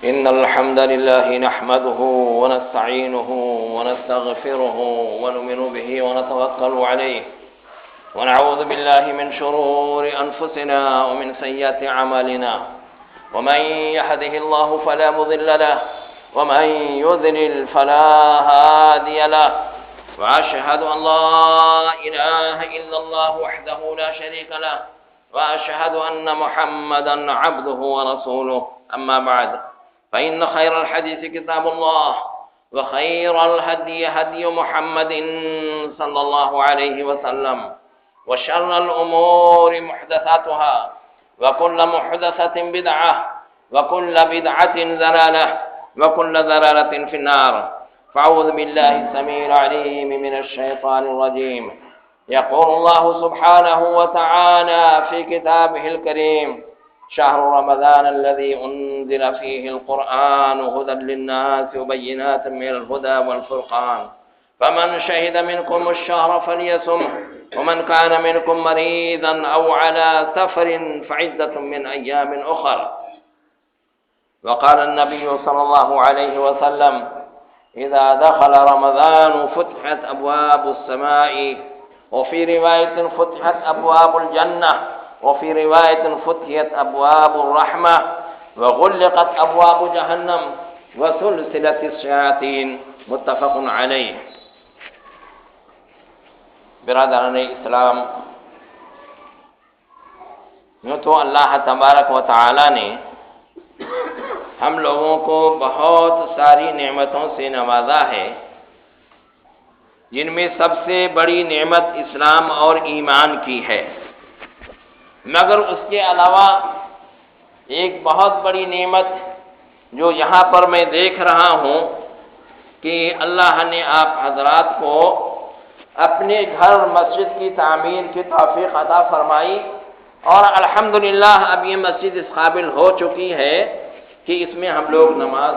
إن الحمد لله نحمده ونستعينه ونستغفره ونؤمن به ونتوكل عليه ونعوذ بالله من شرور أنفسنا ومن سيئات أعمالنا ومن يهده الله فلا مضل له ومن يضلل فلا هادي له وأشهد أن لا إله إلا الله وحده لا شريك له وأشهد أن محمدا عبده ورسوله أما بعد فإن خير الحديث كتاب الله وخير الهدي هدي محمد صلى الله عليه وسلم وشر الأمور محدثاتها وكل محدثة بدعة وكل بدعة ضلالة وكل ضلالة في النار فأعوذ بالله السميع العليم من الشيطان الرجيم يقول الله سبحانه وتعالى في كتابه الكريم شهر رمضان الذي أنزل فيه القرآن هدى للناس وبينات من الهدى والفرقان فمن شهد منكم الشهر فليصم ومن كان منكم مريضا أو على سفر فعدة من أيام أخر وقال النبي صلى الله عليه وسلم إذا دخل رمضان فتحت أبواب السماء وفي رواية فتحت أبواب الجنة وفي رواية فتحت أبواب الرحمة وغلقت أبواب جهنم وسلسلة الشياطين متفق عليه. برادران اسلام، یوں تو اللہ تبارک و تعالی نے ہم لوگوں کو بہت ساری نعمتوں سے نوازا ہے، جن میں سب سے بڑی نعمت اسلام اور ایمان کی ہے، مگر اس کے علاوہ ایک بہت بڑی نعمت جو یہاں پر میں دیکھ رہا ہوں کہ اللہ نے آپ حضرات کو اپنے گھر مسجد کی تعمیر کی توفیق عطا فرمائی، اور الحمدللہ اب یہ مسجد اس قابل ہو چکی ہے کہ اس میں ہم لوگ نماز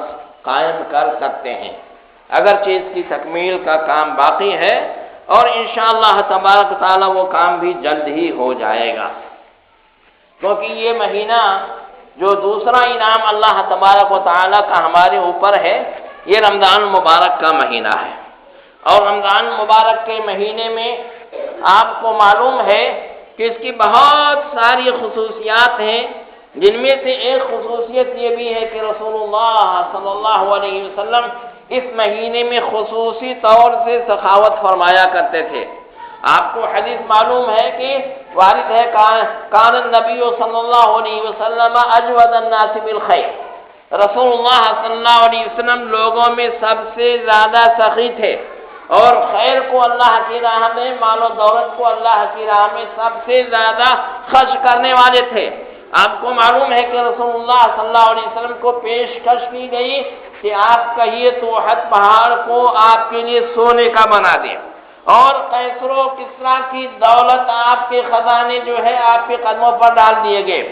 قائم کر سکتے ہیں، اگرچہ اس کی تکمیل کا کام باقی ہے، اور انشاءاللہ تبارک تعالی وہ کام بھی جلد ہی ہو جائے گا، کیونکہ یہ مہینہ جو دوسرا انعام اللہ تبارک و تعالی کا ہمارے اوپر ہے، یہ رمضان مبارک کا مہینہ ہے، اور رمضان مبارک کے مہینے میں آپ کو معلوم ہے کہ اس کی بہت ساری خصوصیات ہیں، جن میں سے ایک خصوصیت یہ بھی ہے کہ رسول اللہ صلی اللہ علیہ وسلم اس مہینے میں خصوصی طور سے سخاوت فرمایا کرتے تھے۔ آپ کو حدیث معلوم ہے کہ وارد ہے کان النبی صلی اللہ علیہ وسلم اجود الناس بالخیر، رسول اللہ صلی اللہ علیہ وسلم لوگوں میں سب سے زیادہ سخی تھے، اور خیر کو اللہ کی راہ میں، مال و دولت کو اللہ کی راہ میں سب سے زیادہ خرچ کرنے والے تھے۔ آپ کو معلوم ہے کہ رسول اللہ صلی اللہ علیہ وسلم کو پیشکش کی گئی کہ آپ کہیے تو احد پہاڑ کو آپ کے لیے سونے کا بنا دیں، اور قیصر و کسریٰ کی دولت، آپ کے خزانے جو ہے آپ کے قدموں پر ڈال دیے گئے،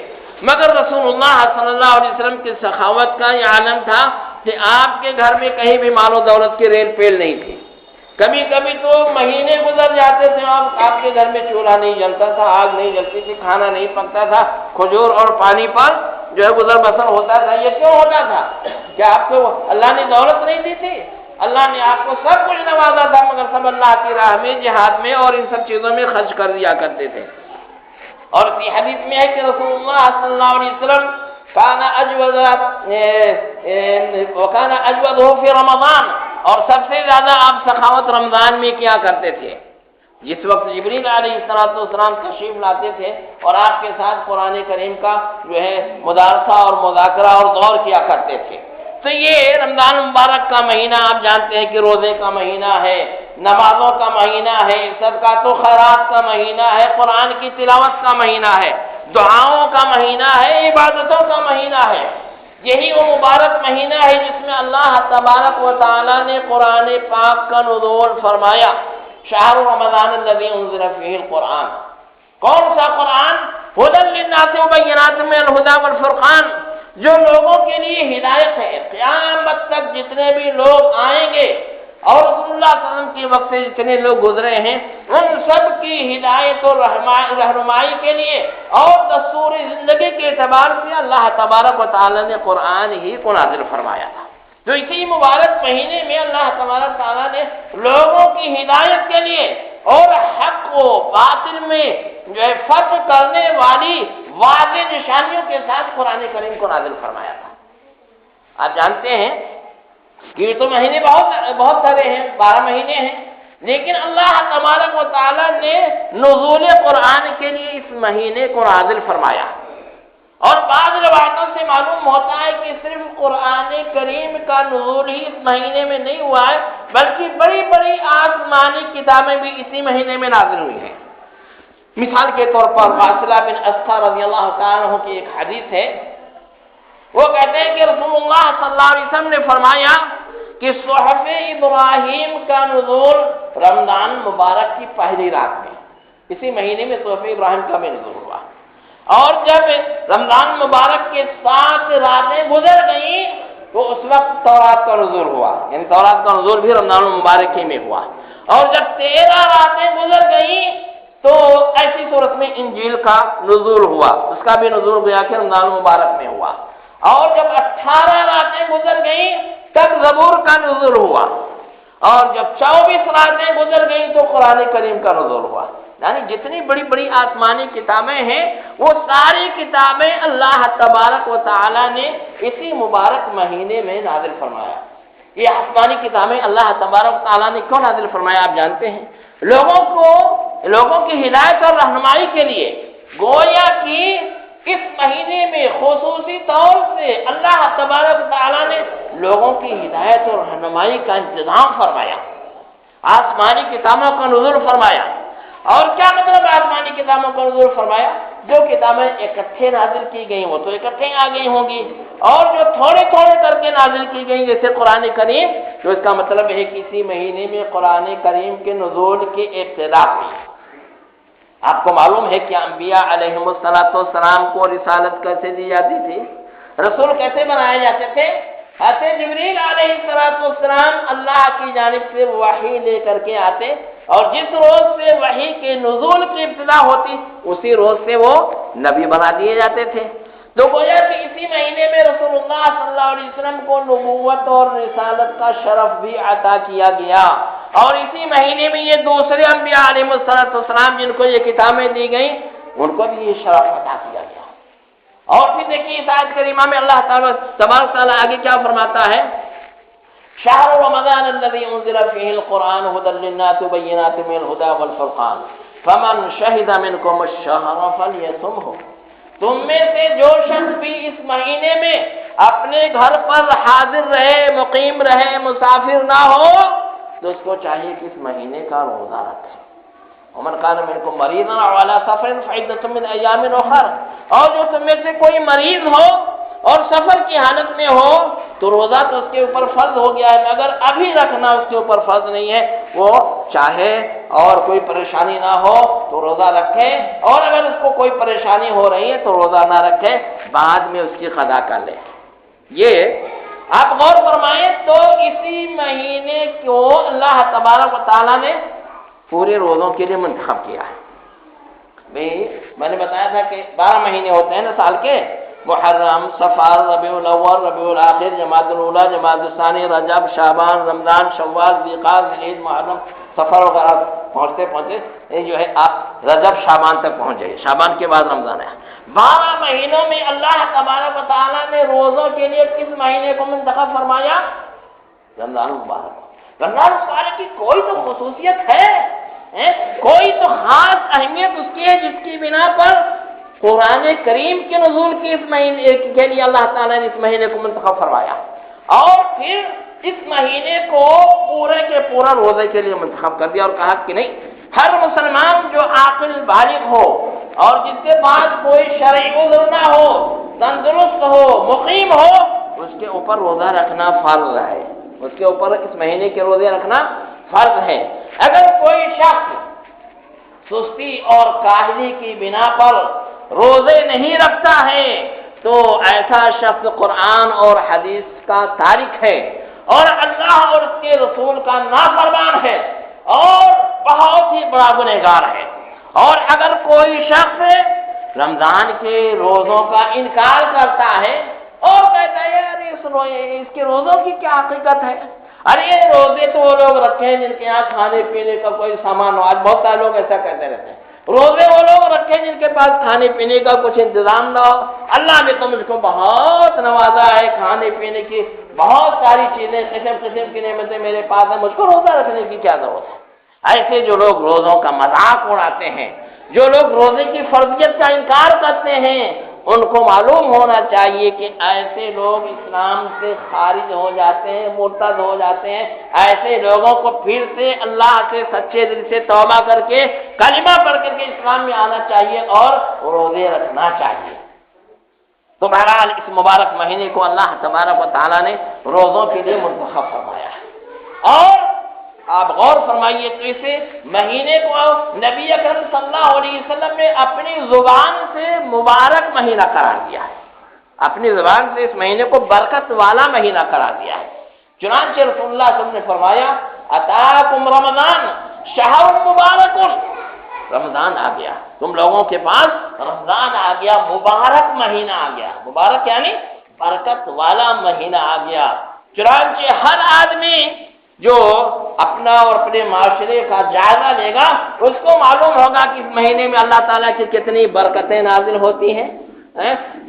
مگر رسول اللہ صلی اللہ علیہ وسلم کی سخاوت کا یہ عالم تھا کہ آپ کے گھر میں کہیں بھی مال و دولت کی ریل پیل نہیں تھی۔ کبھی کبھی تو مہینے گزر جاتے تھے، آپ کے گھر میں چولہا نہیں جلتا تھا، آگ نہیں جلتی تھی، کھانا نہیں پکتا تھا، کھجور اور پانی پر جو ہے گزر بسر ہوتا تھا۔ یہ کیوں ہوتا تھا؟ کیا آپ کو اللہ نے دولت نہیں دی تھی؟ اللہ نے آپ کو سب کچھ نوازا تھا، مگر سب اللہ کی راہ میں، جہاد میں اور ان سب چیزوں میں خرچ کر دیا کرتے تھے۔ اور اسی حدیث میں ہے کہ رسول اللہ صلی اللہ علیہ وسلم کان اجود فی رمضان، اور سب سے زیادہ آپ سخاوت رمضان میں کیا کرتے تھے، جس وقت جبریل علیہ السلام تشریف لاتے تھے اور آپ کے ساتھ قرآن کریم کا جو ہے مدارسہ اور مذاکرہ اور دور کیا کرتے تھے۔ تو یہ رمضان مبارک کا مہینہ آپ جانتے ہیں کہ روزے کا مہینہ ہے، نمازوں کا مہینہ ہے، صدقات و خیرات کا مہینہ ہے، قرآن کی تلاوت کا مہینہ ہے، دعاؤں کا مہینہ ہے، عبادتوں کا مہینہ ہے۔ یہی وہ مبارک مہینہ ہے جس میں اللہ تبارک و تعالی نے قرآن پاک کا نزول فرمایا، شہر رمضان الذی انزل فیہ القرآن۔ کون سا قرآن؟ ھدی للناس وبینات من الھدی والفرقان، جو لوگوں کے لیے ہدایت ہے۔ قیامت تک جتنے بھی لوگ آئیں گے اور رسول اللہ صلی اللہ علیہ وسلم کے وقت سے جتنے لوگ گزرے ہیں ان سب کی ہدایت اور رہنمائی کے لیے اور دستور زندگی کے اعتبار سے اللہ تبارک و تعالیٰ نے قرآن ہی کو نازل فرمایا تھا۔ تو اسی مبارک مہینے میں اللہ تبارک و تعالیٰ نے لوگوں کی ہدایت کے لیے اور حق و باطل میں جو ہے فرق کرنے والی واضح نشانیوں کے ساتھ قرآن کریم کو نازل فرمایا تھا۔ آپ جانتے ہیں کہ یہ تو مہینے بہت سارے ہیں، 12 مہینے ہیں، لیکن اللہ تبارک و تعالیٰ نے نزول قرآن کے لیے اس مہینے کو نازل فرمایا، اور بعض روایتوں سے معلوم ہوتا ہے کہ صرف قرآن کریم کا نزول ہی اس مہینے میں نہیں ہوا ہے، بلکہ بڑی بڑی آسمانی کتابیں بھی اسی مہینے میں نازل ہوئی ہیں۔ مثال کے طور پر واصلہ بن اسقر رضی اللہ تعالیٰ عنہ کی ایک حدیث ہے، وہ کہتے ہیں کہ رسول اللہ صلی اللہ علیہ وسلم نے فرمایا کہ صحف ابراہیم کا نزول رمضان مبارک کی پہلی رات میں، اسی مہینے میں صحف ابراہیم کا بھی نزول ہوا، اور جب رمضان مبارک کے 7 راتیں گزر گئیں تو اس وقت تورات کا نزول ہوا، یعنی تورات کا نزول بھی رمضان مبارک ہی میں ہوا، اور جب 13 راتیں گزر گئیں تو ایسی صورت میں انجیل کا نزول ہوا، اس کا بھی نزول گیا کہ رمضان مبارک میں ہوا، اور جب 18 راتیں گزر گئیں تب زبور کا نزول ہوا، اور جب 24 راتیں گزر گئیں تو قرآن کریم کا نزول ہوا۔ یعنی جتنی بڑی بڑی آسمانی کتابیں ہیں وہ ساری کتابیں اللہ تبارک و تعالی نے اسی مبارک مہینے میں نازل فرمایا۔ یہ آسمانی کتابیں اللہ تبارک و تعالی نے کیوں نازل فرمایا آپ جانتے ہیں؟ لوگوں کی ہدایت اور رہنمائی کے لیے، گویا کہ اس مہینے میں خصوصی طور سے اللہ تبارک و تعالی نے لوگوں کی ہدایت اور رہنمائی کا انتظام فرمایا، آسمانی کتابوں کا نزول فرمایا۔ اور کیا مطلب آسمانی کتابوں کا نزول فرمایا؟ جو کتابیں اکٹھے نازل کی گئیں وہ تو اکٹھے آ گئی ہوں گی، اور جو تھوڑے تھوڑے کر کے نازل کی گئیں جیسے قرآن کریم، تو اس کا مطلب ہے کہ اسی مہینے میں قرآن کریم کے نزول کی ابتدا ہوئی۔ آپ کو معلوم ہے کہ انبیاء علیہم السلام کو رسالت کیسے دی جاتی تھی، رسول کیسے بنائے جاتے تھے؟ حضرت جبریل علیہ السلام اللہ کی جانب سے وحی لے کر کے آتے، اور جس روز سے وحی کے نزول کی ابتدا ہوتی اسی روز سے وہ نبی بنا دیے جاتے تھے۔ تو گویا کہ اسی مہینے میں رسول اللہ صلی اللہ علیہ وسلم کو نبوت اور رسالت کا شرف بھی عطا کیا گیا، اور اسی مہینے میں یہ دوسرے انبیاء علیہ السلام جن کو یہ کتابیں دی گئیں ان کو بھی یہ شرف عطا کیا گیا۔ اور پھر دیکھیے اس آیت کریمہ میں اللہ تبارک تعالیٰ آگے کیا فرماتا ہے؟ شہر رمضان الذي انزل فيه القرآن هدى للناس وبينات من الهدى والفرقان فمن شهد منكم الشهر فليصمه۔ تم میں سے جو شخص بھی اس مہینے میں اپنے گھر پر حاضر رہے، مقیم رہے، مسافر نہ ہو، تو اس کو چاہیے کہ اس مہینے کا روزہ رکھے۔ ومن كان منكم مريضا او على سفر فعدة من ايام اخر، اور جو تم میں سے کوئی مریض ہو اور سفر کی حالت میں ہو تو روزہ تو اس کے اوپر فرض ہو گیا ہے، مگر ابھی رکھنا اس کے اوپر فرض نہیں ہے، وہ چاہے اور کوئی پریشانی نہ ہو تو روزہ رکھے، اور اگر اس کو کوئی پریشانی ہو رہی ہے تو روزہ نہ رکھے، بعد میں اس کی قضا کر لے۔ یہ آپ غور فرمائیں تو اسی مہینے کو اللہ تبارک و تعالیٰ نے پورے روزوں کے لیے منتخب کیا ہے۔ میں نے بتایا تھا کہ 12 مہینے ہوتے ہیں نا سال کے، محرم، صفر، ربیع الاول، ربیع الاخر، جمادی الاولی، جمادی الثانی، رجب، شعبان، رمضان، شوال، ذوالقعدہ، ذوالحجہ، محرم، صفر وغیرہ پہنچتے یہ جو ہے آپ رجب شعبان تک پہنچ جائیے، شعبان کے بعد رمضان ہے۔ 12 مہینوں میں اللہ تبارک و تعالیٰ نے روزوں کے لیے کس مہینے کو منتخب فرمایا؟ رمضان مبارک۔ رمضان مبارک کی کوئی تو خصوصیت ہے، کوئی تو خاص اہمیت اس کی ہے جس کی بنا پر قرآن کریم کے نزول کی اس مہینے کے لیے اللہ تعالیٰ نے اس مہینے کو منتخب فرمایا، اور پھر اس مہینے کو پورے کے پورا روزے کے لیے منتخب کر دیا، اور کہا کہ نہیں، ہر مسلمان جو عاقل بالغ ہو اور جس کے پاس کوئی شرعی عذر نہ ہو، تندرست ہو، مقیم ہو، اس کے اوپر روزہ رکھنا فرض ہے، اس کے اوپر اس مہینے کے روزے رکھنا فرض ہے۔ اگر کوئی شخص سستی اور کاہلی کی بنا پر روزے نہیں رکھتا ہے تو ایسا شخص قرآن اور حدیث کا تارک ہے، اور اللہ اور اس کے رسول کا نافرمان ہے اور بہت ہی بڑا گنہگار ہے۔ اور اگر کوئی شخص رمضان کے روزوں کا انکار کرتا ہے اور کہتا ہے یار اس کے روزوں کی کیا حقیقت ہے، ارے یہ روزے تو وہ لوگ رکھے ہیں جن کے یہاں کھانے پینے کا کوئی سامان ہو، آج بہت سارے لوگ ایسا کہتے رہتے ہیں، روزے وہ لوگ رکھے جن کے پاس کھانے پینے کا کچھ انتظام نہ ہو، اللہ نے تو مجھ کو بہت نوازا ہے، کھانے پینے کی بہت ساری چیزیں قسم قسم کی نعمتیں میرے پاس ہیں، مجھ کو روزہ رکھنے کی کیا ضرورت ہے۔ ایسے جو لوگ روزوں کا مذاق اڑاتے ہیں، جو لوگ روزے کی فرضیت کا انکار کرتے ہیں، ان کو معلوم ہونا چاہیے کہ ایسے لوگ اسلام سے خارج ہو جاتے ہیں، مرتد ہو جاتے ہیں۔ ایسے لوگوں کو پھر سے اللہ سے سچے دل سے توبہ کر کے کلمہ پڑھ کر کے اسلام میں آنا چاہیے اور روزے رکھنا چاہیے۔ تو بہرحال اس مبارک مہینے کو اللہ تبارک و تعالیٰ نے روزوں کے لیے منتخب فرمایا ہے۔ اور آپ غور فرمائیے تو اسے مہینے کو نبی اکرم صلی اللہ علیہ وسلم نے اپنی زبان سے مبارک مہینہ قرار دیا ہے، اپنی زبان سے اس مہینے کو برکت والا مہینہ قرار دیا ہے۔ چنانچہ رسول اللہ صلی اللہ علیہ وسلم نے فرمایا اتاکم رمضان شہر مبارک، رمضان آ گیا، تم لوگوں کے پاس رمضان آ گیا، مبارک مہینہ آ گیا، مبارک یعنی برکت والا مہینہ آ گیا۔ چنانچہ ہر آدمی جو اپنا اور اپنے معاشرے کا جائزہ لے گا اس کو معلوم ہوگا کہ اس مہینے میں اللہ تعالیٰ کی کتنی برکتیں نازل ہوتی ہیں۔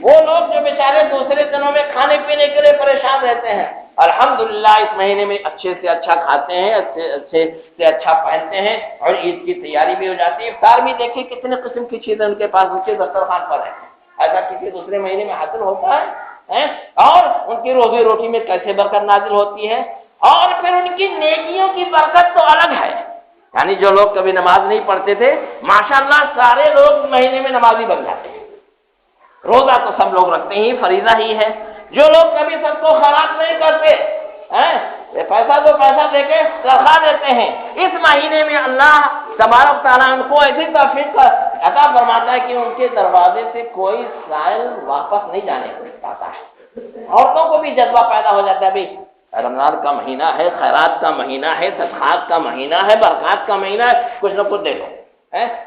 وہ لوگ جو بیچارے دوسرے دنوں میں کھانے پینے کے لیے پریشان رہتے ہیں، الحمدللہ اس مہینے میں اچھے سے اچھا کھاتے ہیں، اچھے سے اچھا پہنتے ہیں، اور عید کی تیاری بھی ہو جاتی ہے۔ افطار بھی دیکھیں کتنے قسم کی چیزیں ان کے پاس ان کے دسترخوان پر ہیں، ایسا کسی دوسرے مہینے میں حاصل ہوتا ہے؟ اور ان کی روزی روٹی میں کیسے برکت نازل ہوتی ہے، اور پھر ان کی نیکیوں کی برکت تو الگ ہے۔ یعنی جو لوگ کبھی نماز نہیں پڑھتے تھے ماشاءاللہ سارے لوگ مہینے میں نمازی بن جاتے ہیں۔ روزہ تو سب لوگ رکھتے ہی، فریضہ ہی ہے۔ جو لوگ کبھی سب کو خیرات نہیں کرتے، پیسہ تو پیسہ دے کے تنخواہ دیتے ہیں، اس مہینے میں اللہ تبارک تعالیٰ ان کو ایسی توفیق عطا فرماتا ہے کہ ان کے دروازے سے کوئی سائل واپس نہیں جانے پاتا ہے۔ عورتوں کو بھی جذبہ پیدا ہو جاتا ہے، بھائی رمضان کا مہینہ ہے، خیرات کا مہینہ ہے، صدقات کا مہینہ ہے، برکات کا مہینہ ہے، کچھ نہ کچھ دے دو۔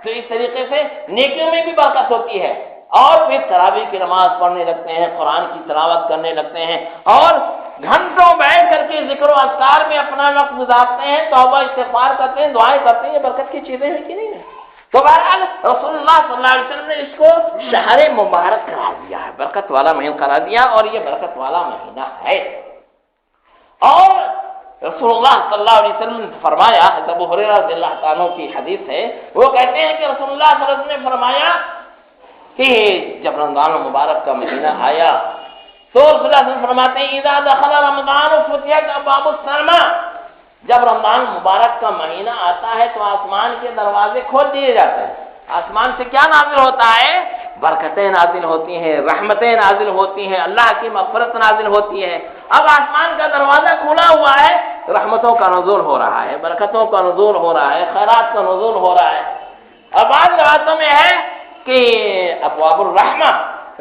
تو اس طریقے سے نیکیوں میں بھی برکت ہوتی ہے، اور پھر تراویح کی نماز پڑھنے لگتے ہیں، قرآن کی تلاوت کرنے لگتے ہیں، اور گھنٹوں بیٹھ کر کے ذکر و اذکار میں اپنا وقت گزارتے ہیں، توبہ استغفار کرتے ہیں، دعائیں کرتے ہیں۔ یہ برکت کی چیزیں ہیں کہ نہیں ہے؟ تو بہرحال رسول اللہ صلی اللہ علیہ وسلم نے اس کو شہر مبارک قرار دیا ہے، برکت والا مہینہ قرار دیا، اور یہ برکت والا مہینہ ہے۔ اور رسول اللہ صلی اللہ علیہ وسلم نے فرمایا، ابو ہریرہ رضی اللہ تعالیٰ کی حدیث ہے، وہ کہتے ہیں کہ رسول اللہ صلی اللہ علیہ وسلم نے فرمایا کہ جب رمضان المبارک کا مہینہ آیا تو رسول اللہ صلی اللہ علیہ وسلم فرماتے ہیں اذا دخل رمضان فتحت ابواب السماء، جب رمضان مبارک کا مہینہ آتا ہے تو آسمان کے دروازے کھول دیے جاتے ہیں۔ آسمان سے کیا نازل ہوتا ہے؟ برکتیں نازل ہوتی ہیں، رحمتیں نازل ہوتی ہیں، اللہ کی مغفرت نازل ہوتی ہے۔ اب آسمان کا دروازہ کھلا ہوا ہے، رحمتوں کا نزول ہو رہا ہے، برکتوں کا نزول ہو رہا ہے، خیرات کا نزول ہو رہا ہے۔ اور بعض روایتوں میں ہے کہ ابواب الرحمہ،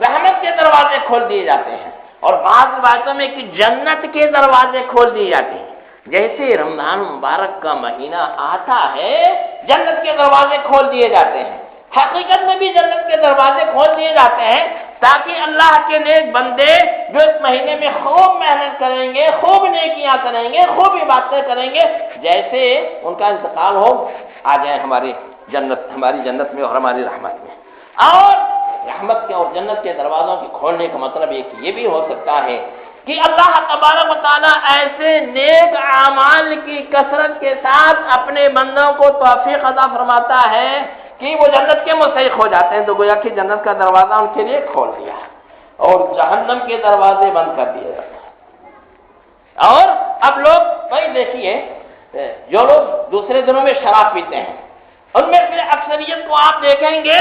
رحمت کے دروازے کھول دیے جاتے ہیں، اور بعض روایتوں میں کہ جنت کے دروازے کھول دیے جاتے ہیں۔ جیسے رمضان مبارک کا مہینہ آتا ہے جنت کے دروازے کھول دیے جاتے ہیں، حقیقت میں بھی جنت کے دروازے کھول دیے جاتے ہیں تاکہ اللہ کے نیک بندے جو اس مہینے میں خوب محنت کریں گے، خوب نیکیاں کریں گے، خوب عبادتیں کریں گے، جیسے ان کا انتقال ہو آ جائیں ہماری جنت میں اور ہماری رحمت میں۔ اور رحمت کے اور جنت کے دروازوں کے کھولنے کا مطلب ایک یہ بھی ہو سکتا ہے کہ اللہ تبارک و تعالیٰ ایسے نیک اعمال کی کثرت کے ساتھ اپنے بندوں کو توفیق عطا فرماتا ہے کہ وہ جنت کے مستحق ہو جاتے ہیں، تو گویا کہ جنت کا دروازہ ان کے لیے کھول دیا اور جہنم کے دروازے بند کر دیے جاتے ہیں۔ اور اب لوگ بھائی دیکھیے، جو لوگ دوسرے دنوں میں شراب پیتے ہیں ان میں سے اکثریت کو آپ دیکھیں گے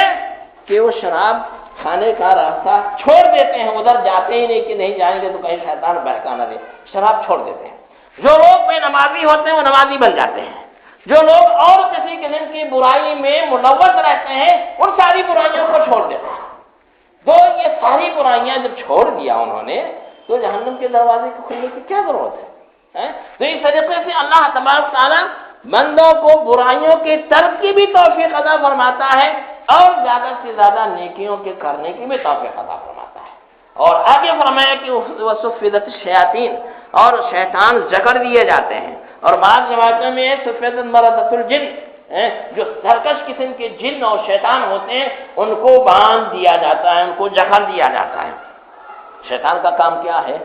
کہ وہ شراب کھانے کا راستہ چھوڑ دیتے ہیں، ادھر جاتے ہی نہیں کہ نہیں جائیں گے تو کہیں شیطان بہکا نہ دے، شراب چھوڑ دیتے ہیں۔ جو لوگ بے نمازی ہوتے ہیں وہ نمازی بن جاتے ہیں۔ جو لوگ اور کسی قسم کی برائی میں ملوث رہتے ہیں ان ساری برائیوں کو چھوڑ دیتے ہیں۔ تو یہ ساری برائیاں جب چھوڑ دیا انہوں نے تو جہنم کے دروازے کو کھلنے کی کیا ضرورت ہے؟ تو اس طریقے سے اللہ تبارک تعالیٰ بندوں کو برائیوں کے ترک کی بھی توفیق عطا فرماتا ہے اور زیادہ سے زیادہ نیکیوں کے کرنے کی بھی توفیق عطا فرماتا ہے۔ اور آگے فرمایا کہ وصفدت الشیاطین، اور شیطان جکڑ دیے جاتے ہیں، اور بعض روایتوں میں صفدت مردۃ الجن، جو سرکش قسم کے جن اور شیطان ہوتے ہیں ان کو باندھ دیا جاتا ہے، ان کو جکڑ دیا جاتا ہے۔ شیطان کا کام کیا ہے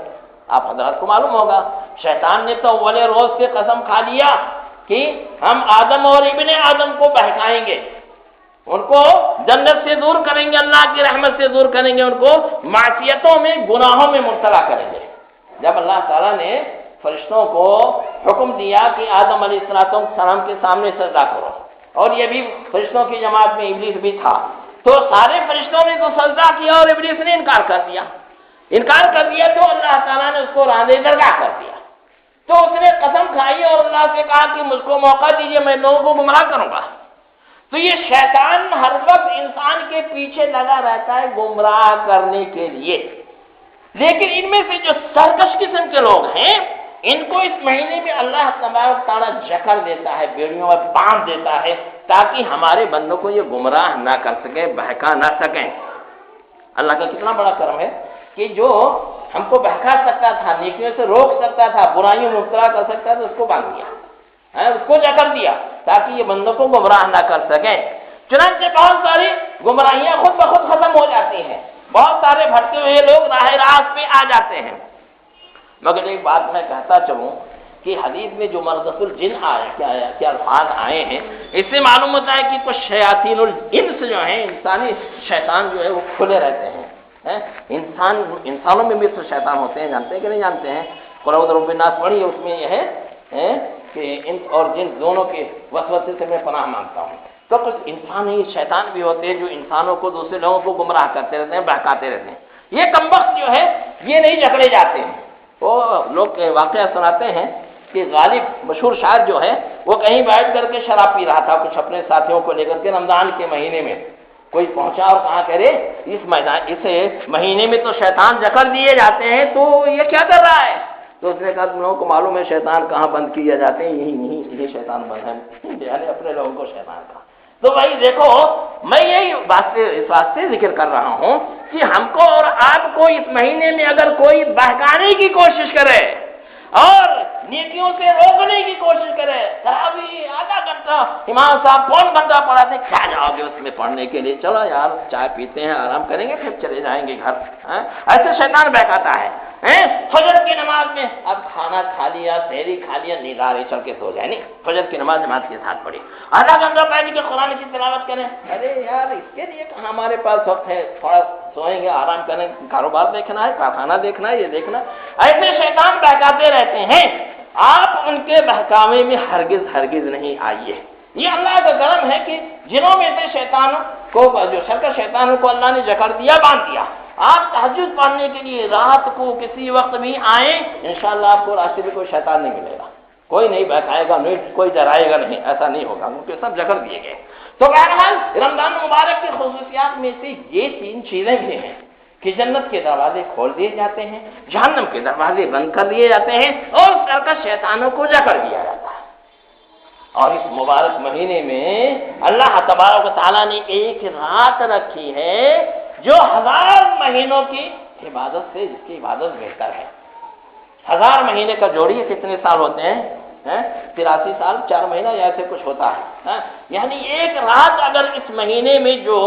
آپ حضرات کو معلوم ہوگا۔ شیطان نے تو اول روز سے قسم کھا لیا کہ ہم آدم اور ابن آدم کو بہکائیں گے، ان کو جنت سے دور کریں گے، اللہ کی رحمت سے دور کریں گے، ان کو معصیتوں میں گناہوں میں مبتلا کریں گے۔ جب اللہ تعالیٰ نے فرشتوں کو حکم دیا کہ آدم علیہ السلام کے سامنے سجدہ کرو، اور یہ بھی فرشتوں کی جماعت میں ابلیس بھی تھا، تو سارے فرشتوں نے تو سجدہ کیا اور ابلیس نے انکار کر دیا تو اللہ تعالیٰ نے اس کو راندے درگاہ کر دیا۔ تو اس نے قسم کھائی اور اللہ سے کہا کہ مجھ کو موقع دیجیے، میں لوگوں کو گمراہ کروں گا۔ تو یہ شیطان ہر وقت انسان کے پیچھے لگا رہتا ہے گمراہ کرنے کے لیے، لیکن ان میں سے جو سرکش قسم کے لوگ ہیں ان کو اس مہینے میں اللہ تبارک تعالیٰ جکڑ دیتا ہے، بیڑیوں میں باندھ دیتا ہے، تاکہ ہمارے بندوں کو یہ گمراہ نہ کر سکیں، بہکا نہ سکیں۔ اللہ کا کتنا بڑا کرم ہے کہ جو ہم کو بہکا سکتا تھا، نیکیوں سے روک سکتا تھا، برائیوں میں مبتلا کر سکتا تھا، اس کو باندھ دیا، اس کو جکڑ دیا تاکہ یہ بندوں کو گمراہ نہ کر سکیں۔ چنانچہ بہت ساری گمراہیاں خود بخود ختم ہو جاتی ہیں، بہت سارے بھٹکے ہوئے لوگ راہ راست پہ آ جاتے ہیں۔ مگر ایک بات میں کہتا چلوں کہ حدیث میں جو مردۃ الجن آیا کیا الفاظ آئے ہیں، اس سے معلوم ہوتا ہے کہ کچھ شیاطین الانس جو ہیں، انسانی شیطان جو ہے وہ کھلے رہتے ہیں۔ انسانوں میں بھی تو شیطان ہوتے ہیں، جانتے ہیں کہ نہیں جانتے ہیں؟ قرآن رب الناس پڑھی، اس میں یہ ہے کہ انس اور جن دونوں کے وسوسے سے میں پناہ مانگتا ہوں۔ تو کچھ انسانی شیطان بھی ہوتے ہیں جو انسانوں کو، دوسرے لوگوں کو گمراہ کرتے رہتے ہیں، بہکاتے رہتے ہیں۔ یہ کمبخت جو ہے یہ نہیں جکڑے جاتے ہیں۔ وہ لوگ واقعہ سناتے ہیں کہ غالب مشہور شاعر جو ہے وہ کہیں بیٹھ کر کے شراب پی رہا تھا، کچھ اپنے ساتھیوں کو لے کر کے رمضان کے مہینے میں۔ کوئی پہنچا اور کہا کہ رے اس مہینے میں تو شیطان جکڑ دیے جاتے ہیں، تو یہ کیا کر رہا ہے؟ تو اس نے کہا تم لوگوں کو معلوم ہے شیطان کہاں بند کیے جاتے ہیں؟ یہی شیطان بند ہے، یعنی اپنے لوگوں کو شیطان کا۔ تو بھائی دیکھو، میں یہی اس واسطے ذکر کر رہا ہوں کہ ہم کو اور آپ کو اس مہینے میں اگر کوئی بہکانے کی کوشش کرے اور نیکیوں سے روکنے کی کوشش کرے، تراویح آدھا گھنٹہ امام صاحب کون گھنٹہ پڑھاتے ہیں، کیا جاؤ گے اس میں پڑھنے کے لیے؟ چلو یار چائے پیتے ہیں، آرام کریں گے، پھر چلے جائیں گے گھر۔ ایسے شیطان بہکاتا ہے۔ فجر کی نماز میں اب کھانا کھا لیا، سحری کھا لیا، نیند آ رہی، چل کے سو جائے، نہیں فجر کی نماز جماعت کے ساتھ پڑھی، آدھا گھنٹہ بیٹھ کے قرآن کی تلاوت کریں۔ ارے یار اس کے لیے کہاں ہمارے پاس وقت ہے، تھوڑا سوئیں گے، آرام کریں، کاروبار دیکھنا ہے، کارخانہ دیکھنا ہے، یہ دیکھنا۔ ایسے شیطان بہکاتے رہتے ہیں، آپ ان کے بہکاوے میں ہرگز نہیں آئیے۔ یہ اللہ کا کرم ہے کہ جنہوں میں سے شیطانوں کو، جو شرکش شیطانوں کو اللہ نے جکڑ دیا، باندھ دیا۔ آپ تہجد پڑھنے کے لیے رات کو کسی وقت بھی آئیں، انشاءاللہ آپ کو راستے میں کوئی شیطان نہیں ملے گا، کوئی نہیں بہکائے گا، نہیں کوئی ڈرائے گا، نہیں، ایسا نہیں ہوگا، کیونکہ سب جکڑ دیے گئے۔ تو بہرحال رمضان مبارک کی خصوصیات میں سے یہ 3 چیزیں بھی ہیں کہ جنت کے دروازے کھول دیے جاتے ہیں، جہنم کے دروازے بند کر دیے جاتے ہیں، اور سرکش شیطانوں کو جکڑ دیا جاتا ہے۔ اور اس مبارک مہینے میں اللہ تبارک و تعالیٰ نے ایک رات رکھی ہے جو 1000 مہینوں کی عبادت سے، جس کی عبادت بہتر ہے۔ 1000 مہینے کا جوڑیے کتنے سال ہوتے ہیں؟ 83 سال 4 مہینہ یا ایسے کچھ ہوتا ہے۔ یعنی ایک رات اگر اس مہینے میں جو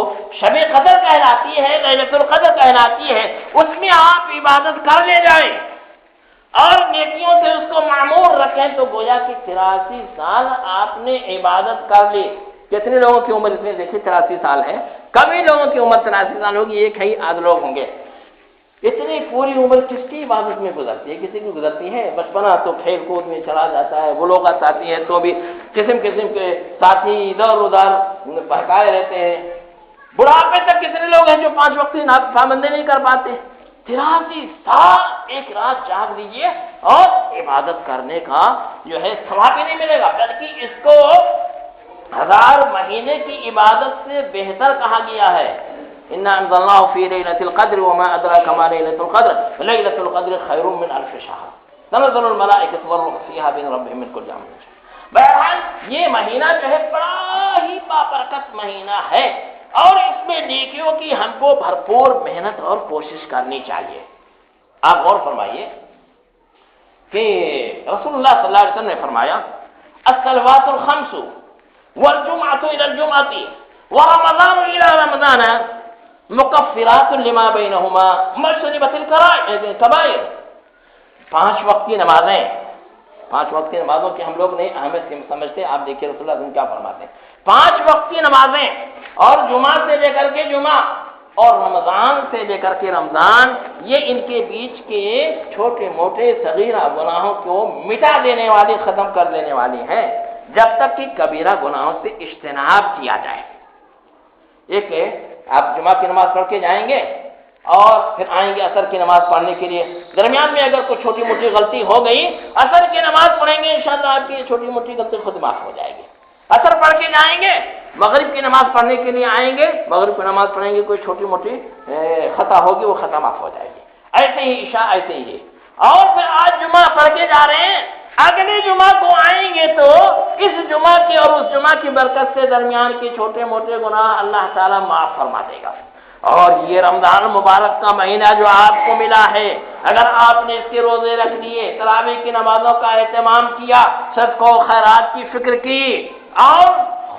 شب قدر کہلاتی ہے، لیلۃ القدر کہلاتی ہے، اس میں آپ عبادت کر لے جائیں اور نیکیوں سے اس کو معمور رکھیں تو گویا کہ 83 سال آپ نے عبادت کر لی۔ کتنے لوگوں کی عمر اس میں دیکھیے 83 سال ہے، کبھی لوگوں کی عمر 83 سال ہوگی، ایک ہی آدھ لوگ ہوں گے۔ اتنی پوری عمر کس کی عبادت میں گزرتی ہے؟ کسی کی گزرتی ہے؟ بچپنا تو کھیل کود میں چلا جاتا ہے، بلوغت آتی ہے تو بھی قسم کے ساتھی ادھر ادھر بہکائے رہتے ہیں۔ بڑھاپے تک کتنے لوگ ہیں جو 5 وقت کی پابندی نہیں کر پاتے؟ 83 سال ایک رات جاگ دیجیے اور عبادت کرنے کا جو ہے ثواب ہی نہیں ملے گا، بلکہ اس کو 1000 مہینے کی عبادت سے بہتر کہا گیا ہے۔ اِنَّا أَنزَلْنَاهُ فِي لَيْلَةِ الْقَدْرِ وَمَا أَدْرَاكَ مَا لَيْلَةُ الْقَدْرِ لَيْلَةُ الْقَدْرِ خَيْرٌ مِّنْ أَلْفِ شَهْرٍ۔ تنزل الملائکۃ والروح فیہا بإذن ربہم من کل امر۔ بہرحال یہ مہینہ جو ہے بڑا ہی بابرکت مہینہ ہے، اور اس میں نیکیوں کی ہم کو بھرپور محنت اور کوشش کرنی چاہیے۔ آپ غور فرمائیے کہ رسول اللہ صلی اللہ علیہ وسلم نے فرمایا الصلوات الخمس والجمعۃ الی الجمعۃ ورمضان الی رمضان مکفرات لما بینہما مجتنبۃ الکبائر۔ 5 وقت کی نمازیں، 5 وقت کی نمازوں کی ہم لوگ نہیں اہمیت سمجھتے، آپ دیکھیے رسول اللہ کیا فرماتے ہیں، 5 وقت کی نمازیں اور جمعہ سے لے کر کے جمعہ اور رمضان سے لے کر کے رمضان، یہ ان کے بیچ کے چھوٹے موٹے صغیرہ گناہوں کو مٹا دینے والی، ختم کر دینے والی ہیں، جب تک کہ کبیرہ گناہوں سے اجتناب کیا جائے۔ ایک آپ جمعہ کی نماز پڑھ کے جائیں گے اور پھر آئیں گے عصر کی نماز پڑھنے کے لیے، درمیان میں اگر کوئی چھوٹی موٹی غلطی ہو گئی، عصر کی نماز پڑھیں گے انشاءاللہ آپ کی یہ چھوٹی موٹی غلطی خود معاف ہو جائے گی۔ عصر پڑھ کے جائیں گے، مغرب کی نماز پڑھنے کے لیے آئیں گے، مغرب کی نماز پڑھیں گے، کوئی چھوٹی موٹی خطا ہوگی وہ خطا معاف ہو جائے گی۔ ایسے ہی عشاء، ایسے ہی۔ اور پھر آج جمعہ پڑھ کے جا رہے ہیں، اگلے جمعہ کو آئیں گے تو اس جمعہ کی اور اس جمعہ کی برکت سے درمیان کے چھوٹے موٹے گناہ اللہ تعالیٰ معاف فرما دے گا۔ اور یہ رمضان مبارک کا مہینہ جو آپ کو ملا ہے، اگر آپ نے اس کے روزے رکھ لیے، تراویح کی نمازوں کا اہتمام کیا، صدقہ و خیرات کی فکر کی، اور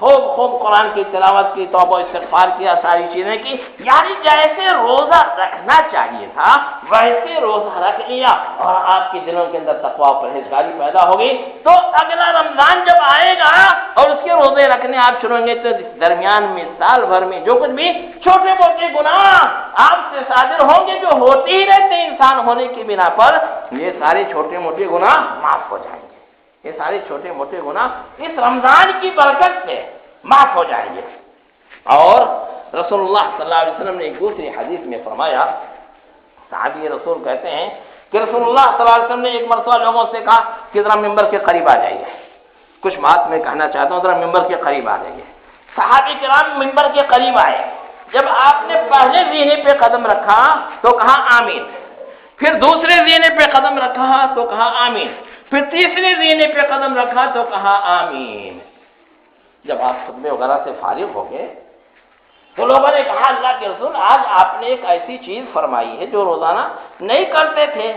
خوب قرآن کی تلاوت کی، توبہ استغفار کیا، ساری چیزیں کی، یعنی جیسے روزہ رکھنا چاہیے تھا ویسے روزہ رکھ لیا، اور آپ کے دلوں کے اندر تقویٰ و پرہیزگاری پیدا ہو گئی، تو اگلا رمضان جب آئے گا اور اس کے روزے رکھنے آپ شروع گے تو اس درمیان میں سال بھر میں جو کچھ بھی چھوٹے موٹے گناہ آپ سے صادر ہوں گے، جو ہوتے ہی رہتے انسان ہونے کی بنا پر، یہ سارے چھوٹے موٹے گناہ معاف ہو جائیں گے۔ یہ سارے چھوٹے موٹے گناہ اس رمضان کی برکت سے معاف ہو جائیں گے۔ اور رسول اللہ صلی اللہ علیہ وسلم نے ایک دوسری حدیث میں فرمایا، صحابی رسول کہتے ہیں کہ رسول اللہ صلی اللہ علیہ وسلم نے ایک مرتبہ لوگوں سے کہا کہ ذرا ممبر کے قریب آ جائیے، کچھ بات میں کہنا چاہتا ہوں، ذرا ممبر کے قریب آ جائیے۔ صحابہ کرام ممبر کے قریب آئے، جب آپ نے پہلے زینے پہ قدم رکھا تو کہا آمین، پھر دوسرے زینے پہ قدم رکھا تو کہا آمین، پھر تیسرے زینے پہ قدم رکھا تو کہا آمین۔ جب آپ خطبے وغیرہ سے فارغ ہو گئے تو لوگوں نے کہا اللہ کے رسول آج آپ نے ایک ایسی چیز فرمائی ہے جو روزانہ نہیں کرتے تھے،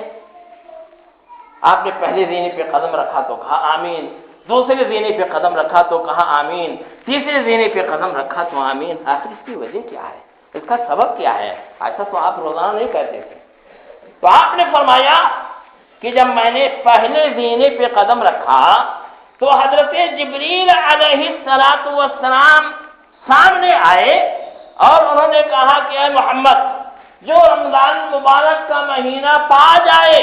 آپ نے پہلے زینے پہ قدم رکھا تو کہا آمین، دوسرے زینے پہ قدم رکھا تو کہا آمین، تیسرے زینے پہ قدم رکھا تو آمین، آخر اس کی وجہ کیا ہے، اس کا سبب کیا ہے؟ ایسا تو آپ روزانہ نہیں کہتے تھے۔ تو آپ نے فرمایا کہ جب میں نے پہلے زینے پہ قدم رکھا تو حضرت جبریل علیہ السلام سامنے آئے اور انہوں نے کہا کہ اے محمد، جو رمضان مبارک کا مہینہ پا جائے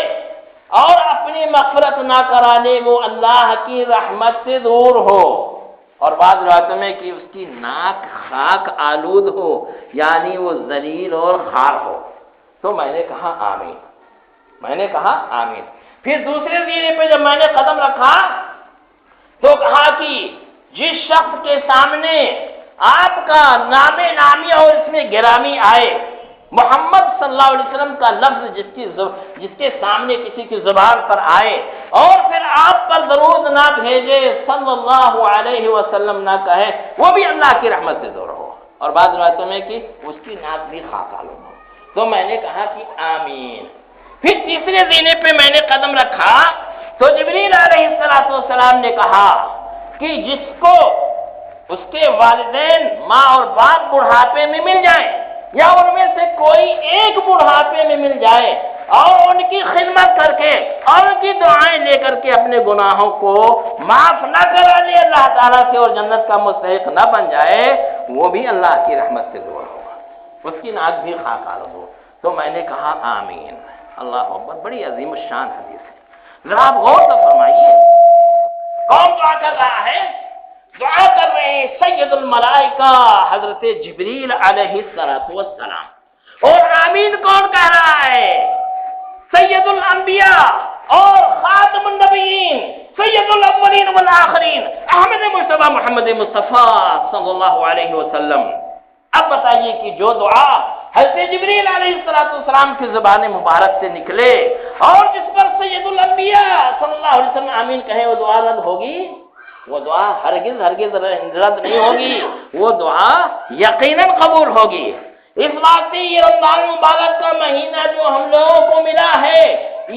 اور اپنی مغفرت نہ کرا لے وہ اللہ کی رحمت سے دور ہو، اور بعض روایتوں میں کہ اس کی ناک خاک آلود ہو، یعنی وہ ذلیل اور خار ہو۔ تو میں نے کہا آمین، میں نے کہا آمین۔ پھر دوسرے زینے پہ جب میں نے قدم رکھا تو کہا کہ جس شخص کے سامنے آپ کا نام نامی اور اس میں گرامی آئے، محمد صلی اللہ علیہ وسلم کا لفظ جس کے سامنے کسی کی زبان پر آئے اور پھر آپ پر درود نہ بھیجے، صلی اللہ علیہ وسلم نہ کہے، وہ بھی اللہ کی رحمت سے دور ہو، اور بعض روایتوں میں کہ اس کی ناک بھی خاک آلود ہو۔ تو میں نے کہا کہ آمین۔ پھر تیسرے زینے پہ میں نے قدم رکھا تو جبریل علیہ السلام نے کہا کہ جس کو اس کے والدین ماں اور باپ بڑھاپے میں مل جائیں یا ان میں سے کوئی ایک بڑھاپے میں مل جائے اور ان کی خدمت کر کے اور ان کی دعائیں لے کر کے اپنے گناہوں کو معاف نہ کرا لے اللہ تعالیٰ سے اور جنت کا مستحق نہ بن جائے، وہ بھی اللہ کی رحمت سے دور ہوگا، اس کی ناک بھی خاک آلود ہو۔ تو میں نے کہا آمین۔ اللہ اکبر، بڑی عظیم الشان حدیث ہے، ذرا آپ غور تو فرمائیے۔ کون دعا کر رہا ہے؟ دعا کر رہے ہیں سید الملائکہ حضرت جبریل علیہ السلام۔ اور آمین کون کہہ رہا ہے؟ سید الانبیاء اور خاتم النبیین، سید الاولین والآخرین، احمد مصطفیٰ محمد مصطفیٰ صلی اللہ علیہ وسلم۔ اب بتائیے کہ جو دعا حضرت جبریل علیہ السلام کی زبان مبارک سے نکلے اور جس پر سید الانبیاء صلی اللہ علیہ وسلم آمین کہیں وہ دعا رد ہوگی؟ وہ دعا ہرگز رد نہیں ہوگی، وہ دعا یقیناً قبول ہوگی۔ اس واسطے یہ رمضان مبارک کا مہینہ جو ہم لوگوں کو ملا ہے،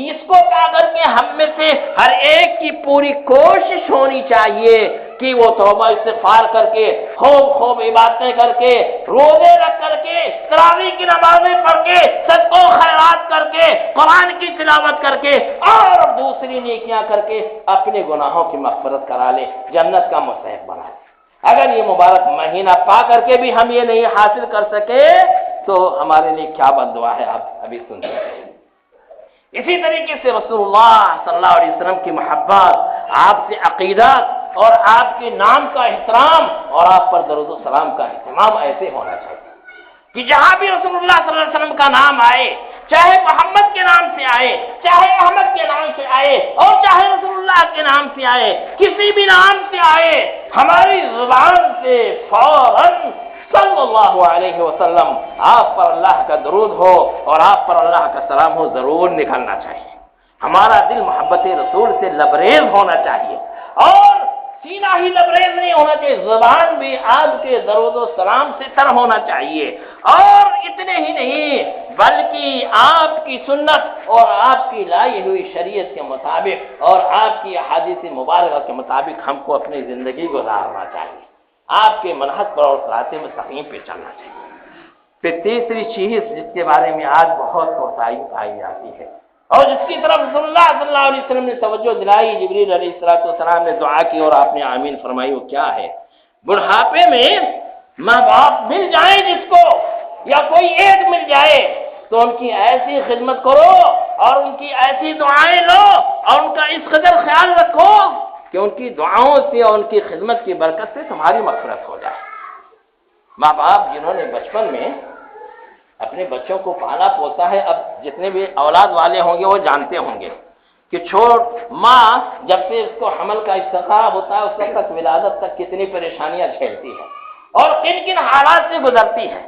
اس کو پا کر کے ہم میں سے ہر ایک کی پوری کوشش ہونی چاہیے کہ وہ توبہ استغفار کر کے خوب عبادتیں کر کے روزے رکھ کر کے تراویح کی نمازیں پڑھ کے صدقہ و خیرات کر کے قرآن کی تلاوت کر کے اور دوسری نیکیاں کر کے اپنے گناہوں کی مغفرت کرا لے، جنت کا مستحق بنا لے۔ اگر یہ مبارک مہینہ پا کر کے بھی ہم یہ نہیں حاصل کر سکے تو ہمارے لیے کیا بد دعا ہے، آپ ابھی سنتے ہیں۔ اسی طریقے سے رسول اللہ صلی اللہ علیہ وسلم کی محبت، آپ سے عقیدت اور آپ کے نام کا احترام اور آپ پر درود و سلام کا اہتمام ایسے ہونا چاہیے کہ جہاں بھی رسول اللہ صلی اللہ علیہ وسلم کا نام آئے، چاہے محمد کے نام سے آئے، چاہے احمد کے نام سے آئے اور چاہے رسول اللہ کے نام سے آئے، کسی بھی نام سے آئے، ہماری زبان سے فوراً صلی اللہ علیہ وسلم آپ پر اللہ کا درود ہو اور آپ پر اللہ کا سلام ہو ضرور نکلنا چاہیے۔ ہمارا دل محبت رسول سے لبریز ہونا چاہیے اور سینہ ہی لبریز نہیں ہونا چاہیے، زبان بھی آپ کے درود و سلام سے تر ہونا چاہیے۔ اور اتنے ہی نہیں بلکہ آپ کی سنت اور آپ کی لائی ہوئی شریعت کے مطابق اور آپ کی احادیث مبارکہ کے مطابق ہم کو اپنی زندگی گزارنا چاہیے، آپ کے منہج پر اور صراط مستقیم پہ چلنا چاہیے۔ پھر تیسری چیز جس کے بارے میں آج بہت کوتاہی پائی جاتی ہے اور جس کی طرف رسول اللہ صلی اللہ علیہ وسلم نے توجہ دلائی، جبریل علیہ السلام نے دعا کی اور آپ نے آمین فرمائی، وہ کیا ہے؟ بڑھاپے میں ماں باپ مل جائیں جس کو یا کوئی ایک مل جائے تو ان کی ایسی خدمت کرو اور ان کی ایسی دعائیں لو اور ان کا اس قدر خیال رکھو کہ ان کی دعاؤں سے اور ان کی خدمت کی برکت سے تمہاری مغفرت ہو جائے۔ ماں باپ جنہوں نے بچپن میں اپنے بچوں کو پالا پوسا ہے، اب جتنے بھی اولاد والے ہوں گے وہ جانتے ہوں گے کہ ماں جب سے اس کو حمل کا استحقاق ہوتا ہے اس وقت تک ولادت تک کتنی پریشانیاں جھیلتی ہے اور کن کن حالات سے گزرتی ہے،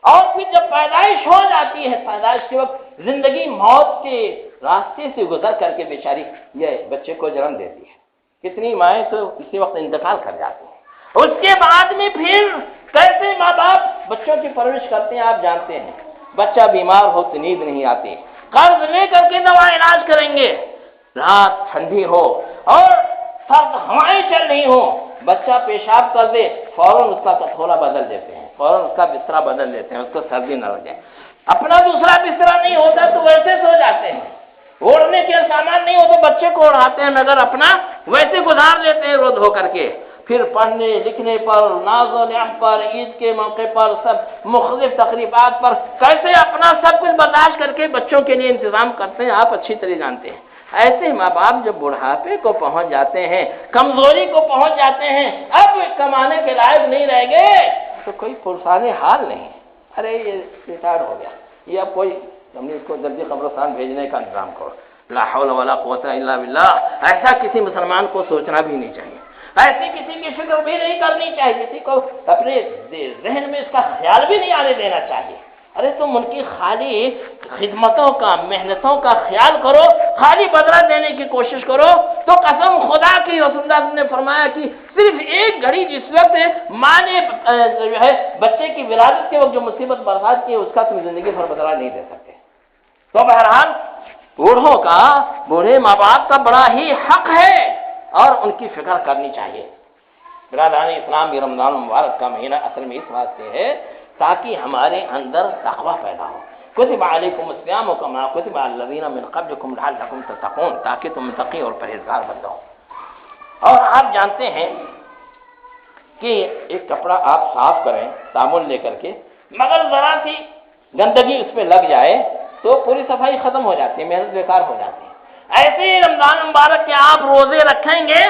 اور پھر جب پیدائش ہو جاتی ہے، پیدائش کے وقت زندگی موت کے راستے سے گزر کر کے بیچاری یہ بچے کو جنم دیتی ہے۔ کتنی مائیں تو اسی وقت انتقال کر جاتی ہیں۔ اس کے بعد میں پھر کیسے ماں باپ بچوں کی پرورش کرتے ہیں آپ جانتے ہیں، بچہ بیمار ہو تو نیند نہیں آتی، قرض لے کر کے دوا علاج کریں گے، رات ٹھنڈی ہو اور سرد ہوائیں چل رہی ہو، بچہ پیشاب کر دے فوراً اس کا کٹھولا بدل دیتے ہیں، فوراً اس کا بستر بدل دیتے ہیں، اس کو سردی نہ لگ جائے۔ اپنا دوسرا بستر نہیں ہوتا تو ویسے سو جاتے ہیں، اوڑھنے کے سامان نہیں ہو تو بچے کو اوڑھاتے ہیں مگر اپنا ویسے گزار لیتے ہیں رو دھو کر کے۔ پھر پڑھنے لکھنے پر، ناز و نعم پر، عید کے موقع پر، سب مختلف تقریبات پر کیسے اپنا سب کچھ برداشت کر کے بچوں کے لیے انتظام کرتے ہیں آپ اچھی طرح جانتے ہیں۔ ایسے ماں باپ جب بڑھاپے کو پہنچ جاتے ہیں، کمزوری کو پہنچ جاتے ہیں، اب کمانے کے لائق نہیں رہ گئے تو کوئی پرسانے حال نہیں، ارے یہ ریٹائر ہو گیا، یہ اب کوئی ہم نے اس کو جلدی قبرستان بھیجنے کا انتظام کرو، لا حول ولا قوت الا باللہ۔ ایسا کسی مسلمان کو سوچنا بھی نہیں چاہیے، ایسی کسی کی فکر بھی نہیں کرنی چاہیے، کسی کو اپنے ذہن میں اس کا خیال بھی نہیں آنے دینا چاہیے۔ ارے تم ان کی خالی خدمتوں کا، محنتوں کا خیال کرو، خالی بدلہ دینے کی کوشش کرو تو قسم خدا کی رسول اللہ نے فرمایا کہ صرف ایک گھڑی جس وقت ماں نے جو ہے بچے کی ولادت کے وقت جو مصیبت برسات کی اس کا تم زندگی بھر بدلہ نہیں دے سکتے۔ تو بہرحال بوڑھوں کا، بوڑھے ماں باپ کا بڑا ہی حق ہے اور ان کی فکر کرنی چاہیے۔ برادران اسلام، یہ رمضان المبارک کا مہینہ اصل میں اس واسطے ہے تاکہ ہمارے اندر تقوی پیدا ہو۔ کتب علیکم الصیام کما کتب علی الذین من قبلکم لعلکم تتقون، تاکہ تم متقی اور پرہیزگار بن جاؤ۔ اور آپ جانتے ہیں کہ ایک کپڑا آپ صاف کریں صابن لے کر کے، مگر ذرا سی گندگی اس پہ لگ جائے تو پوری صفائی ختم ہو جاتی ہے، محنت بیکار ہو جاتی ہے۔ ایسے ہی رمضان مبارک کے آپ روزے رکھیں گے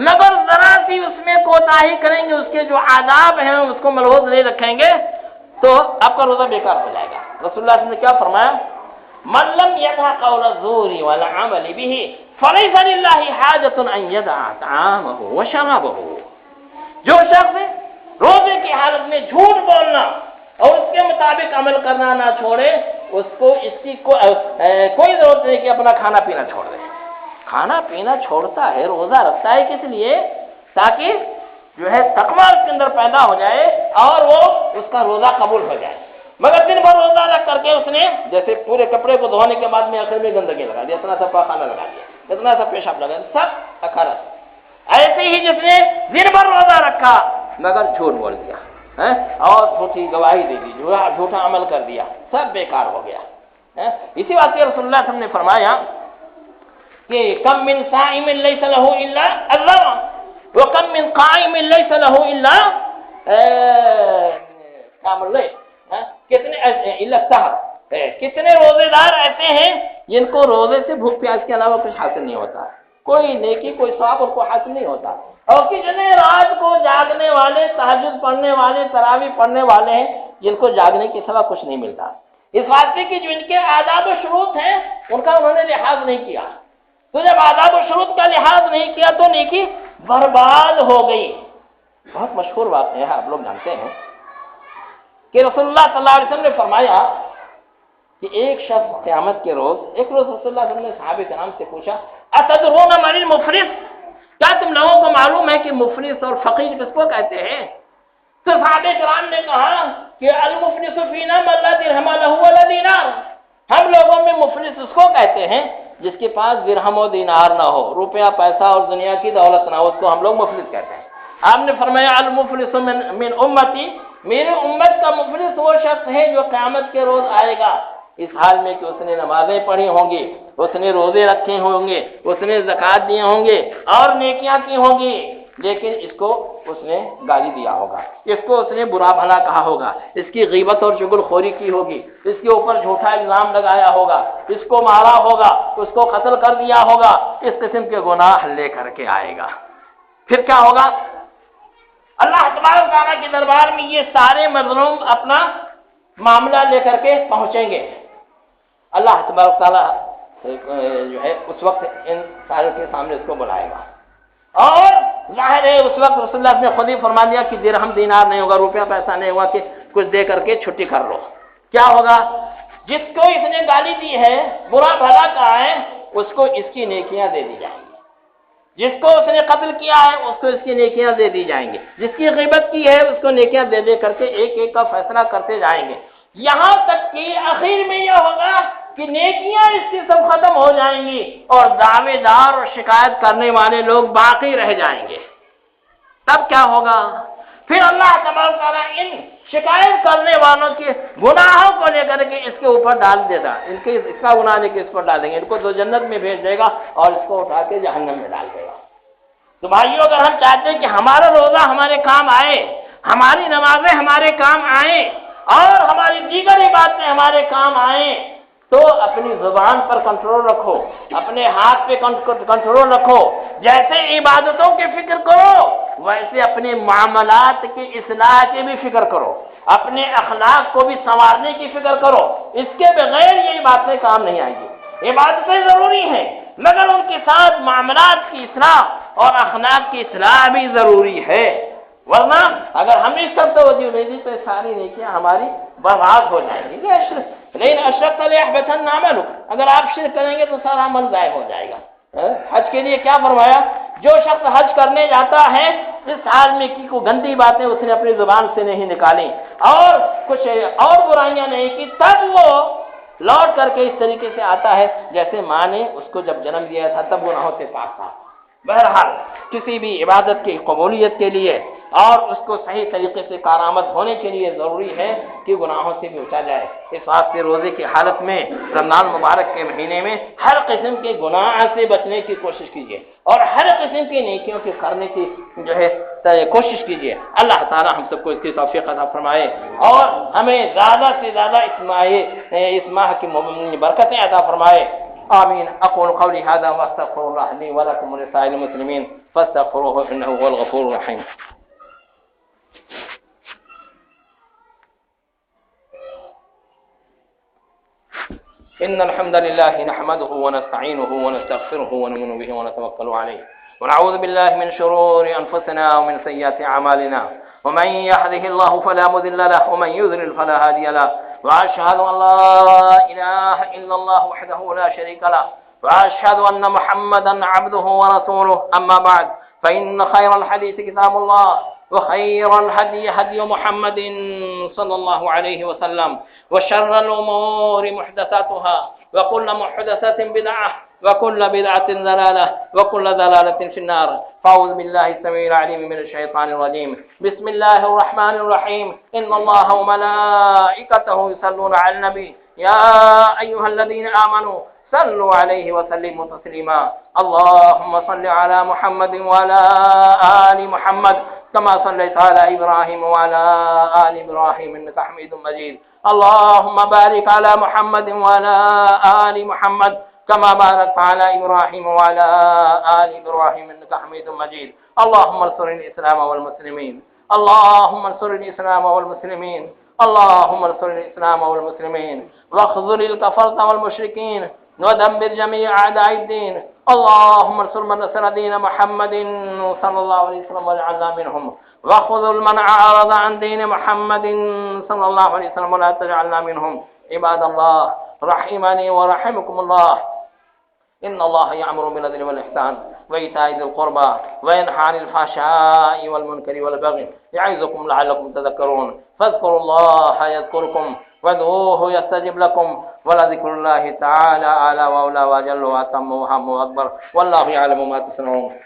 مگر ذرا سی اس میں کوتاہی کریں گے، اس کے جو آداب ہیں اس کو ملحوظ نہیں رکھیں گے تو آپ کا روزہ بیکار ہو جائے گا۔ رسول اللہ نے کیا فرمایا؟ من لم يدع قول الزور والعمل به فليس لله حاجة ان يدع طعامه وشرابه۔ جو شخص روزے کی حالت میں جھوٹ بولنا اور اس کے مطابق مطابق عمل کرنا نہ چھوڑے، اس کو اس کی کوئی ضرورت نہیں کہ اپنا کھانا پینا چھوڑ دے۔ کھانا پینا چھوڑتا ہے، روزہ رکھتا ہے کس لیے؟ تاکہ جو ہے تقویٰ اس کے اندر پیدا ہو جائے اور وہ اس کا روزہ قبول ہو جائے۔ مگر دن بھر روزہ رکھ کر کے اس نے جیسے پورے کپڑے کو دھونے کے بعد میں آخر میں گندگی لگا دیا، اتنا سا پاخانہ لگا دیا، اتنا سا پیشاب لگا دیا، سب اخرت۔ ایسے ہی جس نے دن بھر روزہ رکھا مگر جھوٹ بول دیا اور جھوٹی گواہی دے دی، جھوٹا عمل کر دیا، سب بیکار ہو گیا۔ اسی واسطے رسول اللہ صلی اللہ علیہ وسلم نے فرمایا کہ کم من صائم لیس لہ الا اللہ وکم من قائم لیس لہ الا کتنے روزے دار ایسے ہیں جن کو روزے سے بھوک پیاس کے علاوہ کچھ حاصل نہیں ہوتا، کوئی نیکی کوئی ثواب ان کو حاصل نہیں ہوتا، اور کتنے رات کو جاگنے والے، تہجد پڑھنے والے، تراویح پڑھنے والے ہیں جن کو جاگنے کے سوا کچھ نہیں ملتا۔ اس واسطے کی جو ان کے آداب و شروط ہیں ان کا انہوں نے لحاظ نہیں کیا، تو جب آداب و شروط کا لحاظ نہیں کیا تو نیکی برباد ہو گئی۔ بہت مشہور واقعہ ہے، آپ لوگ جانتے ہیں کہ رسول اللہ صلی اللہ علیہ وسلم نے فرمایا کہ ایک شخص قیامت کے روز، ایک روز رسول اللہ صلی اللہ علیہ وسلم نے صحابہ کرام سے پوچھا اتدرون من المفلس، کیا تم لوگوں کو معلوم ہے کہ مفلس اور فقیر کس کو کہتے ہیں؟ تو صحابہ کرام نے کہا کہ المفلس فینا من لا درہم لہ ولا دینار، ہم لوگوں میں مفلس اس کو کہتے ہیں جس کے پاس درہم و دینار نہ ہو، روپیہ پیسہ اور دنیا کی دولت نہ ہو، اس کو ہم لوگ مفلس کہتے ہیں۔ آپ نے فرمایا المفلس من امتی، میرے امت کا مفلس وہ شخص ہے جو قیامت کے روز آئے گا اس حال میں کہ اس نے نمازیں پڑھی ہوں گی، اس نے روزے رکھے ہوں گے، اس نے زکوٰۃ دیے ہوں گے اور نیکیاں کی ہوں گی، لیکن اس کو اس نے گالی دیا ہوگا، اس کو اس نے برا بھلا کہا ہوگا، اس کی غیبت اور چغل خوری کی ہوگی، اس کے اوپر جھوٹا الزام لگایا ہوگا، اس کو مارا ہوگا، اس کو قتل کر دیا ہوگا، اس قسم کے گناہ لے کر کے آئے گا۔ پھر کیا ہوگا؟ اللہ تبارک و تعالیٰ کے دربار میں یہ سارے مظلوم اپنا معاملہ لے کر کے پہنچیں گے۔ اللہ تبارک و تعالیٰ جو ہے اس وقت ان سارے کے سامنے اس کو بلائے گا، اور ظاہر ہے اس وقت رسول اللہ نے خود ہی فرما دیا کہ درہم دینار نہیں ہوگا، روپیہ پیسہ نہیں ہوگا کہ کچھ دے کر کے چھٹی کر لو۔ کیا ہوگا؟ جس کو اس نے گالی دی ہے، برا بھلا کہا ہے، اس کو اس کی نیکیاں دے دی جائیں گی، جس کو اس نے قتل کیا ہے اس کو اس کی نیکیاں دے دی جائیں گے، جس کی غیبت کی ہے اس کو نیکیاں دے دے کر کے ایک ایک کا فیصلہ کرتے جائیں گے، یہاں تک کہ آخر میں یہ ہوگا کہ نیکیاں اس کی سب ختم ہو جائیں گی اور دعوے دار اور شکایت کرنے والے لوگ باقی رہ جائیں گے۔ تب کیا ہوگا؟ پھر اللہ تبارک و تعالیٰ ان شکایت کرنے والوں کے گناہوں کو لے کر کے اس کے اوپر ڈال دے گا، اس کا گناہ لے کے اس پر ڈال دیں گے، ان کو تو جنت میں بھیج دے گا اور اس کو اٹھا کے جہنم میں ڈال دے گا۔ تو بھائیو، اگر ہم چاہتے ہیں کہ ہمارا روزہ ہمارے کام آئے، ہماری نمازیں ہمارے کام آئیں اور ہماری دیگر عبادتیں ہمارے کام آئیں، تو اپنی زبان پر کنٹرول رکھو، اپنے ہاتھ پہ کنٹرول رکھو، جیسے عبادتوں کی فکر کرو ویسے اپنے معاملات کی اصلاح کی بھی فکر کرو، اپنے اخلاق کو بھی سنوارنے کی فکر کرو، اس کے بغیر یہ باتیں کام نہیں آئیں گی۔ عبادتیں ضروری ہیں مگر ان کے ساتھ معاملات کی اصلاح اور اخلاق کی اصلاح بھی ضروری ہے، ورنہ اگر ہم اس پر توجہ نہیں دی تو ساری نیکیاں ہماری برباد ہو جائیں گی۔ لیکن اشرکت لیحبطن عملک، اگر آپ شرک کریں گے تو سارا عمل ضائع ہو جائے گا۔ حج کے لیے کیا فرمایا؟ جو شخص حج کرنے جاتا ہے اس حال میں کی کوئی گندی باتیں اس نے اپنی زبان سے نہیں نکالی اور کچھ اور برائیاں نہیں کی، تب وہ لوٹ کر کے اس طریقے سے آتا ہے جیسے ماں نے اس کو جب جنم دیا تھا تب گناہوں سے پاک تھا۔ بہرحال کسی بھی عبادت کی قبولیت کے لیے اور اس کو صحیح طریقے سے کارآمد ہونے کے لیے ضروری ہے کہ گناہوں سے بھی بچا جائے۔ اس واسطے روزے کی حالت میں رمضان مبارک کے مہینے میں ہر قسم کے گناہ سے بچنے کی کوشش کیجیے اور ہر قسم کی نیکیوں کے کرنے کی جو ہے کوشش کیجیے۔ اللہ تعالی ہم سب کو اس کی توفیق عطا فرمائے اور ہمیں زیادہ سے زیادہ اس ماہ کی برکتیں عطا فرمائے۔ آمین۔ اقول قولی هذا واستغفر الله لي ولكم ولسائر المسلمين فاستغفروه انه هو الغفور الرحيم۔ ان الحمد لله نحمده ونستعينه ونستغفره ونؤمن به ونتوكل عليه ونعوذ بالله من شرور أنفسنا ومن سيئات أعمالنا، ومن يهده الله فلا مضل له ومن يضلل فلا هادي له، وأشهد أن لا إله إلا الله وحده لا شريك له، وأشهد أن محمدا عبده ورسوله. أما بعد، فإن خير الحديث كتاب الله، وخير الهدي هدي محمد صلى الله عليه وسلم، وشر الأمور محدثاتها، وكل محدثة بدعة، وكل بدعة ضلالة، وكل ضلالة في النار. فأعوذ بالله السميع العليم من الشيطان الرجيم. بسم الله الرحمن الرحيم. إن الله وملائكته يصلون على النبي يا أيها الذين آمنوا صلوا عليه وسلموا تسليما. اللهم صل على محمد وعلى آل محمد كما صليت على إبراهيم وعلى آل إبراهيم إنك حميد مجيد. اللهم بارك على محمد وعلى آل محمد كما باركت على إبراهيم وعلى آل إبراهيم إنك حميد مجيد. اللهم انصر الإسلام والمسلمين، اللهم انصر الإسلام والمسلمين، اللهم انصر الإسلام والمسلمين، واخذل الكفرة والمشركين، ودمر جميع أعداء الدين. اللهم انصر من نصر دين محمد صلى الله عليه وسلم واجعلنا منهم، واخذل من أعرض عن دين محمد صلى الله عليه وسلم ولا تجعلنا منهم. عباد الله رحمني ورحمكم الله، إن الله يأمر بالعدل والإحسان وإيتاء ذي القربى وينهى عن الفحشاء والمنكر والبغي يعظكم لعلكم تذكرون. فاذكروا الله يذكركم وادعوه يستجب لكم، ولذكر الله تعالى أعلى وأولى وأجل وأتم وأهم وأكبر، والله يعلم ما تصنعون.